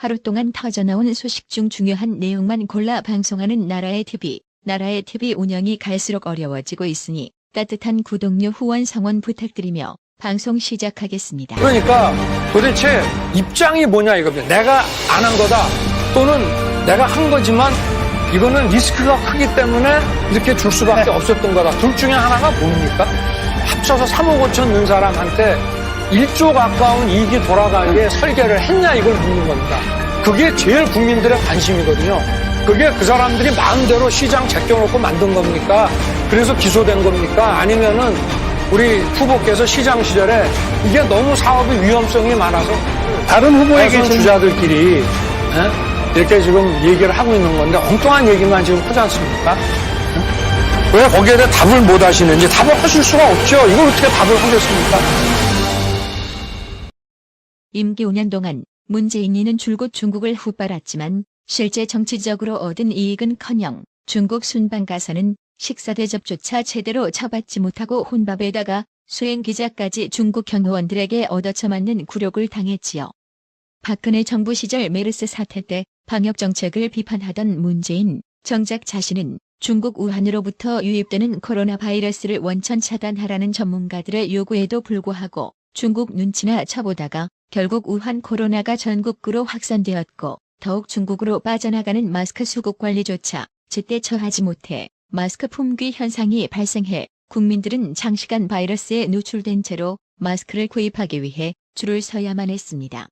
하루 동안 터져나온 소식 중 중요한 내용만 골라 방송하는 나라의 TV. 나라의 TV 운영이 갈수록 어려워지고 있으니 따뜻한 구독료 후원 성원 부탁드리며 방송 시작하겠습니다. 그러니까 도대체 입장이 뭐냐 이겁니다. 내가 안 한 거다 또는 내가 한 거지만 이거는 리스크가 크기 때문에 이렇게 줄 수밖에 없었던 거다. 둘 중에 하나가 뭡니까? 합쳐서 3억 5천 넣은 사람한테 1조 가까운 이익이 돌아가게 설계를 했냐 이걸 묻는 겁니다. 그게 제일 국민들의 관심이거든요. 그게 그 사람들이 마음대로 시장 제껴놓고 만든 겁니까? 그래서 기소된 겁니까? 아니면은 우리 후보께서 시장 시절에 이게 너무 사업의 위험성이 많아서 다른 후보에게 주자들끼리 이렇게 지금 얘기를 하고 있는 건데 엉뚱한 얘기만 지금 하지 않습니까? 왜 거기에 대해 답을 못 하시는지 답을 하실 수가 없죠. 이걸 어떻게 답을 하겠습니까? 임기 5년 동안 문재인이는 줄곧 중국을 후빨았지만 실제 정치적으로 얻은 이익은커녕 중국 순방 가서는 식사 대접조차 제대로 쳐받지 못하고 혼밥에다가 수행 기자까지 중국 경호원들에게 얻어쳐맞는 굴욕을 당했지요. 박근혜 정부 시절 메르스 사태 때 방역 정책을 비판하던 문재인, 정작 자신은 중국 우한으로부터 유입되는 코로나 바이러스를 원천 차단하라는 전문가들의 요구에도 불구하고 중국 눈치나 쳐보다가 결국 우한 코로나가 전국구로 확산되었고 더욱 중국으로 빠져나가는 마스크 수급 관리조차 제때 처하지 못해 마스크 품귀 현상이 발생해 국민들은 장시간 바이러스에 노출된 채로 마스크를 구입하기 위해 줄을 서야만 했습니다.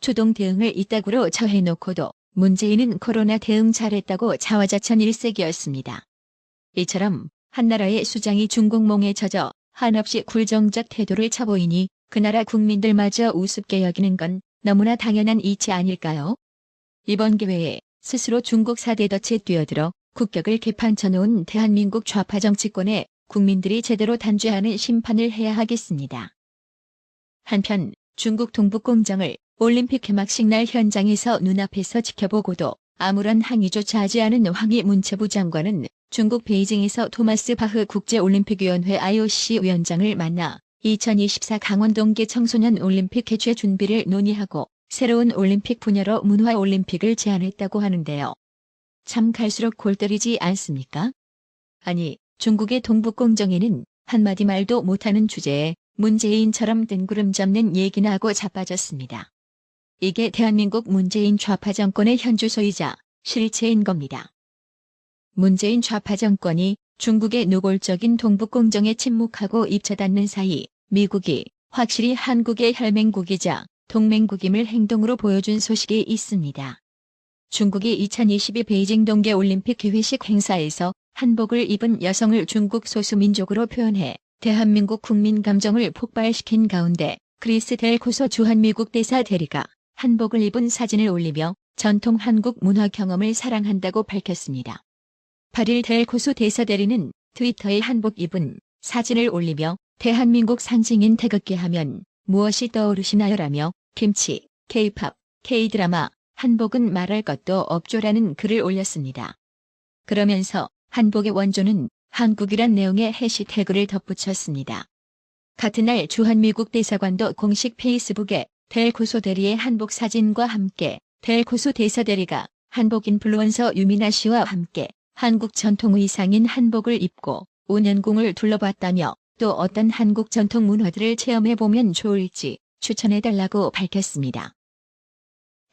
초동 대응을 이따구로 처해놓고도 문재인은 코로나 대응 잘했다고 자화자찬 일색이었습니다. 이처럼 한나라의 수장이 중국몽에 젖어 한없이 굴정적 태도를 쳐보이니 그 나라 국민들마저 우습게 여기는 건 너무나 당연한 이치 아닐까요? 이번 기회에 스스로 중국 4대 덫에 뛰어들어 국격을 개판쳐놓은 대한민국 좌파 정치권에 국민들이 제대로 단죄하는 심판을 해야 하겠습니다. 한편 중국 동북공정을 올림픽 개막식 날 현장에서 눈앞에서 지켜보고도 아무런 항의조차 하지 않은 황희 문체부 장관은 중국 베이징에서 토마스 바흐 국제올림픽위원회 IOC 위원장을 만나 2024 강원 동계 청소년 올림픽 개최 준비를 논의하고 새로운 올림픽 분야로 문화올림픽을 제안했다고 하는데요. 참 갈수록 골 때리지 않습니까? 아니, 중국의 동북공정에는 한마디 말도 못하는 주제에 문재인처럼 뜬구름 잡는 얘기나 하고 자빠졌습니다. 이게 대한민국 문재인 좌파 정권의 현주소이자 실체인 겁니다. 문재인 좌파 정권이 중국의 노골적인 동북공정에 침묵하고 입쳐닿는 사이 미국이 확실히 한국의 혈맹국이자 동맹국임을 행동으로 보여준 소식이 있습니다. 중국이 2022 베이징 동계올림픽 개회식 행사에서 한복을 입은 여성을 중국 소수민족으로 표현해 대한민국 국민 감정을 폭발시킨 가운데 크리스 델 코소 주한미국 대사 대리가 한복을 입은 사진을 올리며 전통 한국 문화 경험을 사랑한다고 밝혔습니다. 8일 델 코소 대사 대리는 트위터에 한복 입은 사진을 올리며 대한민국 상징인 태극기 하면 무엇이 떠오르시나요? 라며 김치, K-팝, K-드라마, 한복은 말할 것도 없죠라는 글을 올렸습니다. 그러면서 한복의 원조는 한국이란 내용의 해시태그를 덧붙였습니다. 같은 날 주한미국 대사관도 공식 페이스북에 델 코소 대리의 한복 사진과 함께 델 코소 대사 대리가 한복 인플루언서 유미나 씨와 함께 한국 전통 의상인 한복을 입고 온현궁을 둘러봤다며 또 어떤 한국 전통 문화들을 체험해보면 좋을지 추천해달라고 밝혔습니다.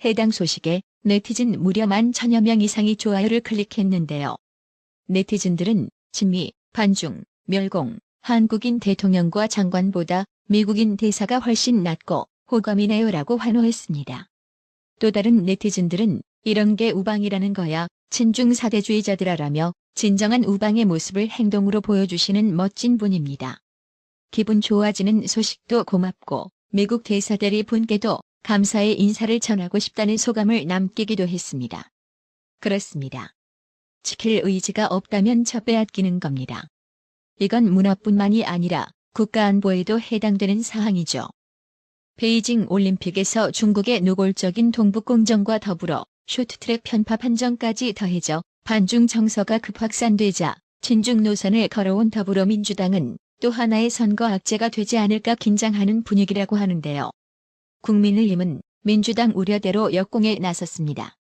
해당 소식에 네티즌 무려 11,000여 명 이상이 좋아요를 클릭했는데요. 네티즌들은 친미, 반중, 멸공, 한국인 대통령과 장관보다 미국인 대사가 훨씬 낫고 호감이네요라고 환호했습니다. 또 다른 네티즌들은 이런 게 우방이라는 거야 친중 사대주의자들아라며 진정한 우방의 모습을 행동으로 보여주시는 멋진 분입니다. 기분 좋아지는 소식도 고맙고 미국 대사 대리 분께도 감사의 인사를 전하고 싶다는 소감을 남기기도 했습니다. 그렇습니다. 지킬 의지가 없다면 저 빼앗기는 겁니다. 이건 문화뿐만이 아니라 국가안보에도 해당되는 사항이죠. 베이징 올림픽에서 중국의 노골적인 동북공정과 더불어 쇼트트랙 편파 판정까지 더해져 반중 정서가 급확산되자 친중 노선을 걸어온 더불어민주당은 또 하나의 선거 악재가 되지 않을까 긴장하는 분위기라고 하는데요. 국민의힘은 민주당 우려대로 역공에 나섰습니다.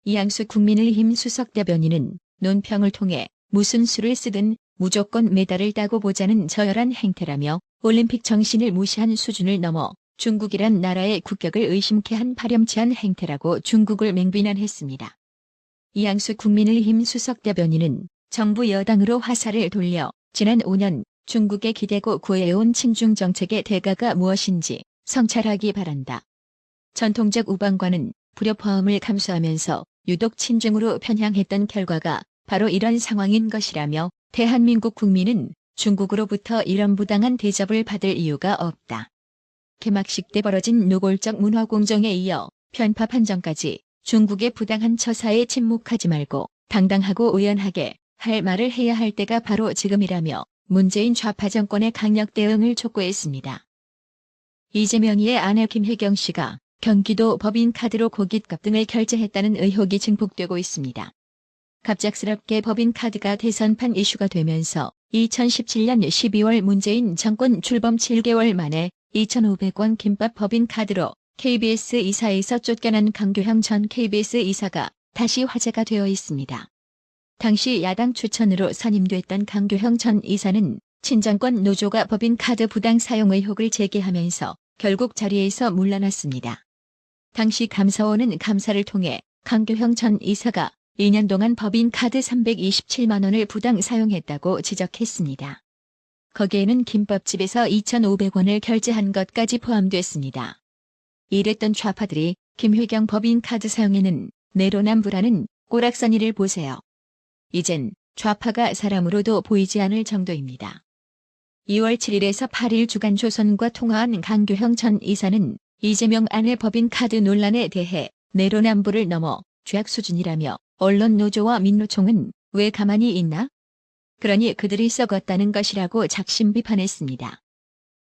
이양수 국민의힘 수석대변인은 논평을 통해 무슨 수를 쓰든 무조건 메달을 따고 보자는 저열한 행태라며 올림픽 정신을 무시한 수준을 넘어 중국이란 나라의 국격을 의심케 한 파렴치한 행태라고 중국을 맹비난했습니다. 이양수 국민의힘 수석대변인은 정부 여당으로 화살을 돌려 지난 5년 중국에 기대고 구해온 친중 정책의 대가가 무엇인지 성찰하기 바란다. 전통적 우방과는 불협화음을 감수하면서 유독 친중으로 편향했던 결과가 바로 이런 상황인 것이라며 대한민국 국민은 중국으로부터 이런 부당한 대접을 받을 이유가 없다. 개막식 때 벌어진 노골적 문화 공정에 이어 편파 판정까지 중국의 부당한 처사에 침묵하지 말고 당당하고 의연하게 할 말을 해야 할 때가 바로 지금이라며 문재인 좌파 정권의 강력 대응을 촉구했습니다. 이재명이의 아내 김혜경 씨가 경기도 법인카드로 고깃값 등을 결제했다는 의혹이 증폭되고 있습니다. 갑작스럽게 법인카드가 대선판 이슈가 되면서 2017년 12월 문재인 정권 출범 7개월 만에 2,500원 김밥 법인카드로 KBS 이사에서 쫓겨난 강규형 전 KBS 이사가 다시 화제가 되어 있습니다. 당시 야당 추천으로 선임됐던 강규형 전 이사는 친정권 노조가 법인카드 부당 사용 의혹을 제기하면서 결국 자리에서 물러났습니다. 당시 감사원은 감사를 통해 강규형 전 이사가 2년 동안 법인카드 327만 원을 부당 사용했다고 지적했습니다. 거기에는 김밥집에서 2,500원을 결제한 것까지 포함됐습니다. 이랬던 좌파들이 김혜경 법인카드 사용에는 내로남불하는 꼬락서니를 보세요. 이젠 좌파가 사람으로도 보이지 않을 정도입니다. 2월 7일에서 8일 주간 조선과 통화한 강규형 전 이사는 이재명 아내 법인카드 논란에 대해 내로남불을 넘어 죄악 수준이라며 언론 노조와 민노총은 왜 가만히 있나? 그러니 그들이 썩었다는 것이라고 작심 비판했습니다.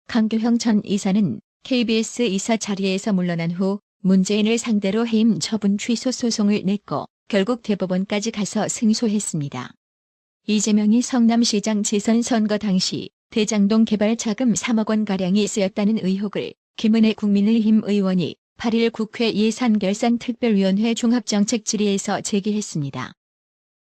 강규형 전 이사는 KBS 이사 자리에서 물러난 후 문재인을 상대로 해임 처분 취소 소송을 냈고 결국 대법원까지 가서 승소했습니다. 이재명이 성남시장 재선 선거 당시 대장동 개발 자금 3억 원가량이 쓰였다는 의혹을 김은혜 국민의힘 의원이 8일 국회 예산결산특별위원회 종합정책 질의에서 제기했습니다.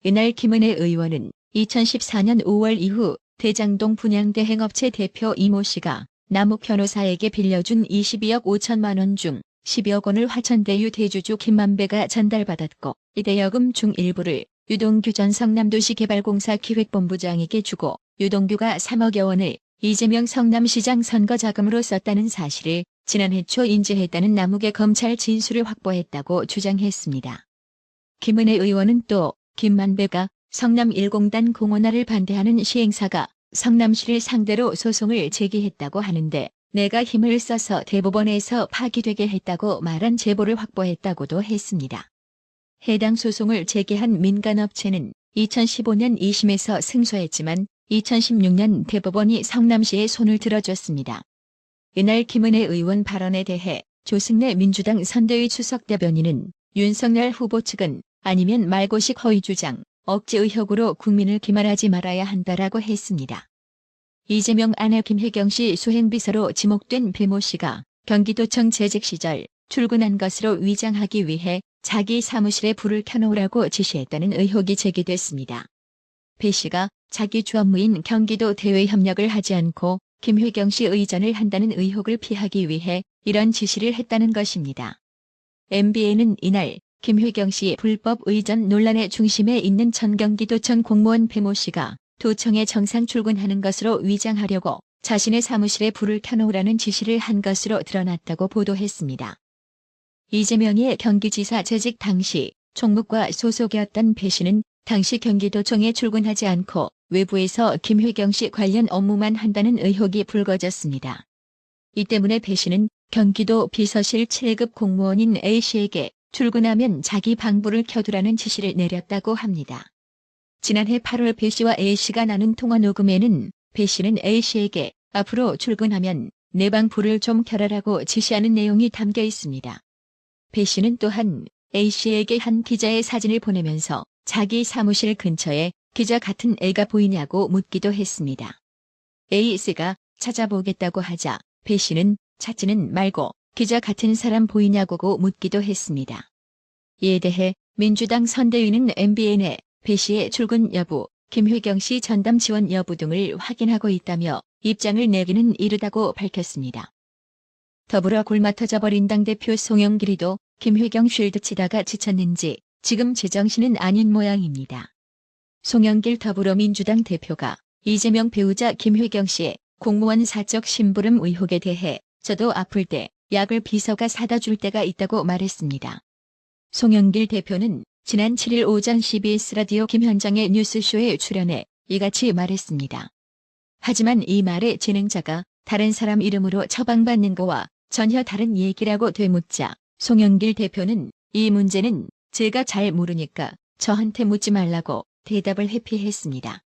이날 김은혜 의원은 2014년 5월 이후 대장동 분양대행업체 대표 이모 씨가 남욱 변호사에게 빌려준 22억 5천만 원 중 12억 원을 화천대유 대주주 김만배가 전달받았고 이 대여금 중 일부를 유동규 전 성남도시개발공사 기획본부장에게 주고 유동규가 3억여 원을 이재명 성남시장 선거자금으로 썼다는 사실을 지난해 초 인지했다는 남욱의 검찰 진술을 확보했다고 주장했습니다. 김은혜 의원은 또 김만배가 성남 1공단 공원화를 반대하는 시행사가 성남시를 상대로 소송을 제기했다고 하는데 내가 힘을 써서 대법원에서 파기되게 했다고 말한 제보를 확보했다고도 했습니다. 해당 소송을 제기한 민간업체는 2015년 2심에서 승소했지만 2016년 대법원이 성남시에 손을 들어줬습니다. 이날 김은혜 의원 발언에 대해 조승래 민주당 선대위 수석대변인은 윤석열 후보 측은 아니면 말고식 허위 주장, 억지 의혹으로 국민을 기만하지 말아야 한다라고 했습니다. 이재명 아내 김혜경 씨 수행비서로 지목된 배모 씨가 경기도청 재직 시절 출근한 것으로 위장하기 위해 자기 사무실에 불을 켜놓으라고 지시했다는 의혹이 제기됐습니다. 배 씨가 자기 주 업무인 경기도 대외 협력을 하지 않고 김혜경 씨 의전을 한다는 의혹을 피하기 위해 이런 지시를 했다는 것입니다. MBN은 이날 김혜경 씨 불법 의전 논란의 중심에 있는 전 경기도청 공무원 배모 씨가 도청에 정상 출근하는 것으로 위장하려고 자신의 사무실에 불을 켜놓으라는 지시를 한 것으로 드러났다고 보도했습니다. 이재명의 경기지사 재직 당시 총무과 소속이었던 배 씨는 당시 경기도청에 출근하지 않고 외부에서 김혜경 씨 관련 업무만 한다는 의혹이 불거졌습니다. 이 때문에 배 씨는 경기도 비서실 7급 공무원인 A 씨에게 출근하면 자기 방불을 켜두라는 지시를 내렸다고 합니다. 지난해 8월 배 씨와 A 씨가 나눈 통화 녹음에는 배 씨는 A 씨에게 앞으로 출근하면 내 방 불을 좀 켜라라고 지시하는 내용이 담겨 있습니다. 배 씨는 또한 A 씨에게 한 기자의 사진을 보내면서 자기 사무실 근처에 기자 같은 애가 보이냐고 묻기도 했습니다. A 씨가 찾아보겠다고 하자 배 씨는 찾지는 말고 기자 같은 사람 보이냐고 묻기도 했습니다. 이에 대해 민주당 선대위는 MBN에 배 씨의 출근 여부, 김회경 씨 전담 지원 여부 등을 확인하고 있다며 입장을 내기는 이르다고 밝혔습니다. 더불어 골마 터져버린 당대표 송영길이도 김회경 쉴드 치다가 지쳤는지 지금 제정신은 아닌 모양입니다. 송영길 더불어민주당 대표가 이재명 배우자 김회경 씨의 공무원 사적 심부름 의혹에 대해 저도 아플 때 약을 비서가 사다 줄 때가 있다고 말했습니다. 송영길 대표는 지난 7일 오전 CBS 라디오 김현정의 뉴스쇼에 출연해 이같이 말했습니다. 하지만 이 말에 진행자가 다른 사람 이름으로 처방받는 거와 전혀 다른 얘기라고 되묻자 송영길 대표는 이 문제는 제가 잘 모르니까 저한테 묻지 말라고 대답을 회피했습니다.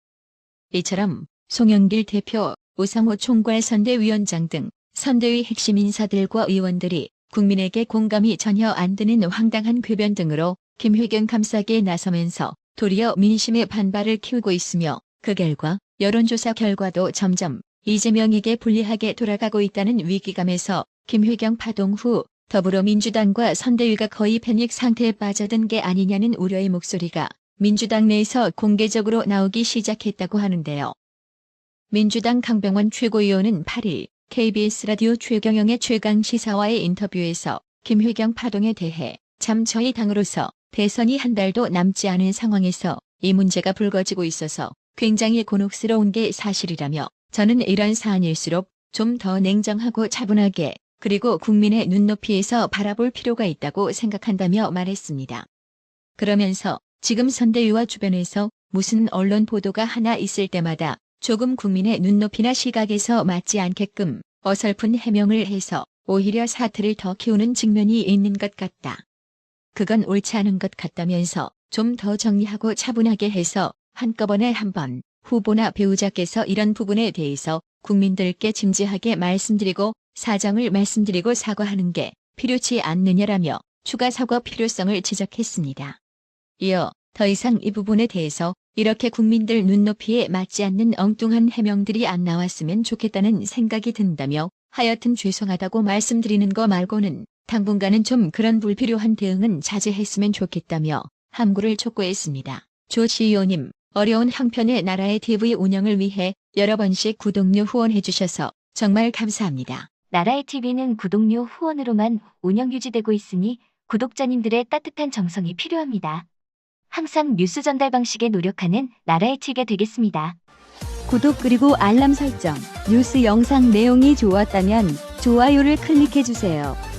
이처럼 송영길 대표, 우상호 총괄 선대위원장 등 선대위 핵심 인사들과 의원들이 국민에게 공감이 전혀 안 되는 황당한 궤변 등으로 김회경 감싸기에 나서면서 도리어 민심의 반발을 키우고 있으며 그 결과 여론조사 결과도 점점 이재명에게 불리하게 돌아가고 있다는 위기감에서 김회경 파동 후 더불어민주당과 선대위가 거의 패닉 상태에 빠져든 게 아니냐는 우려의 목소리가 민주당 내에서 공개적으로 나오기 시작했다고 하는데요. 민주당 강병원 최고위원은 8일 KBS 라디오 최경영의 최강시사와의 인터뷰에서 김회경 파동에 대해 참 저희 당으로서 대선이 한 달도 남지 않은 상황에서 이 문제가 불거지고 있어서 굉장히 곤혹스러운 게 사실이라며 저는 이런 사안일수록 좀 더 냉정하고 차분하게 그리고 국민의 눈높이에서 바라볼 필요가 있다고 생각한다며 말했습니다. 그러면서 지금 선대위와 주변에서 무슨 언론 보도가 하나 있을 때마다 조금 국민의 눈높이나 시각에서 맞지 않게끔 어설픈 해명을 해서 오히려 사태를 더 키우는 측면이 있는 것 같다. 그건 옳지 않은 것 같다면서 좀 더 정리하고 차분하게 해서 한꺼번에 한번 후보나 배우자께서 이런 부분에 대해서 국민들께 진지하게 말씀드리고 사정을 말씀드리고 사과하는 게 필요치 않느냐라며 추가 사과 필요성을 지적했습니다. 이어 더 이상 이 부분에 대해서 이렇게 국민들 눈높이에 맞지 않는 엉뚱한 해명들이 안 나왔으면 좋겠다는 생각이 든다며 하여튼 죄송하다고 말씀드리는 거 말고는 당분간은 좀 그런 불필요한 대응은 자제했으면 좋겠다며 함구를 촉구했습니다. 조 CEO 님, 어려운 형편의 나라의 TV 운영을 위해 여러 번씩 구독료 후원해 주셔서 정말 감사합니다. 나라의 TV는 구독료 후원으로만 운영 유지되고 있으니 구독자님들의 따뜻한 정성이 필요합니다. 항상 뉴스 전달 방식에 노력하는 나라의 TV가 되겠습니다. 구독 그리고 알람 설정, 뉴스 영상 내용이 좋았다면 좋아요를 클릭해주세요.